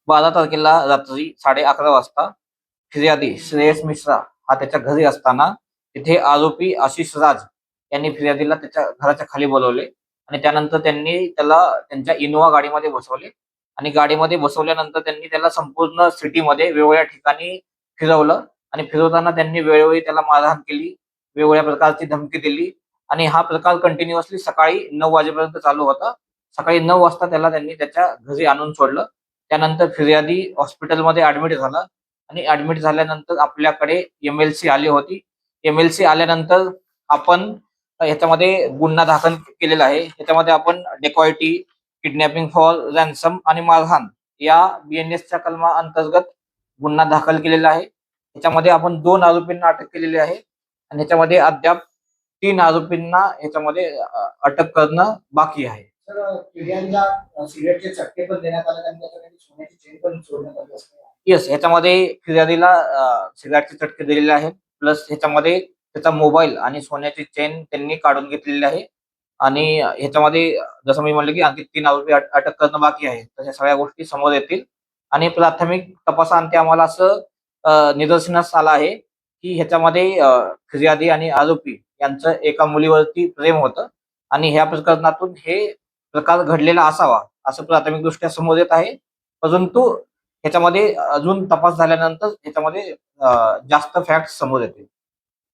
12 तारखेला रात्री 11:30 वाजता फिर्यादी श्रेयस मिश्रा हा त्याच्या घरी असताना तिथे आरोपी आशिष राज यांनी फिर्यादीला त्याच्या घराच्या खाली बोलावले आणि त्यानंतर त्यांनी त्याला त्यांच्या इनोव्हा गाडीमध्ये बसवले आणि गाडीमध्ये बसवल्यानंतर त्यांनी त्याला संपूर्ण सिटीमध्ये वेगवेगळ्या ठिकाणी फिरवलं आणि फिरवताना त्यांनी वेळोवेळी त्याला मारहाण केली, वेगवेगळ्या प्रकारची धमकी दिली आणि हा प्रकार कंटिन्युअसली सकाळी 9 वाजेपर्यंत चालू होता. सकाळी 9 वाजता त्याला त्यांनी त्याच्या घरी आणून सोडलं. त्यानंतर फिर्यादी हॉस्पिटलमध्ये ॲडमिट झाला आणि ॲडमिट झाल्यानंतर आपल्याकडे एम-एल-सी आली होती. एम-एल-सी आल्यानंतर आपण ह्याच्यामध्ये गुन्हा दाखल केलेला आहे. ह्याच्यामध्ये आपण डेकॉइटी, किडनॅपिंग फॉर रॅन्सम आणि मारहाण या बी-एन-एसच्या कलमा अंतर्गत गुन्हा दाखल केलेला आहे. ह्याच्यामध्ये आपण 2 आरोपींना अटक केलेली आहे आणि ह्याच्यामध्ये अद्याप 3 आरोपींना ह्याच्यामध्ये अटक करणं बाकी आहे. तर फिर्यादीला सिगारेटचे चटके पण देण्यात आले आणि त्याच्यासाठी सोन्याची चेन पण सोडण्यात आली असते. येस, ह्याच्यामध्ये फिर्यादीला सिगारेटचे चटके दिलेले आहेत. प्लस ह्याच्यामध्ये त्याचा मोबाईल आणि सोन्याची चेन त्यांनी काढून घेतलेली आहे आणि ह्याच्यामध्ये जसं मी म्हणलं की आणखी 3 आरोपी अटक करणं बाकी आहे. तर ह्या सगळ्या गोष्टी समोर येतील आणि प्राथमिक तपासाअंती आम्हाला असं निदर्शनास आलं आहे की ह्याच्यामध्ये फिर्यादी आणि आरोपी यांचं एका मुलीवरती प्रेम होतं आणि ह्या प्रकरणातून हे प्रकार घडलेला असावा असं प्राथमिकदृष्ट्या समोर येत आहे. परंतु ह्याच्यामध्ये अजून तपास झाल्यानंतर ह्याच्यामध्ये जास्त फॅक्ट समोर येतील.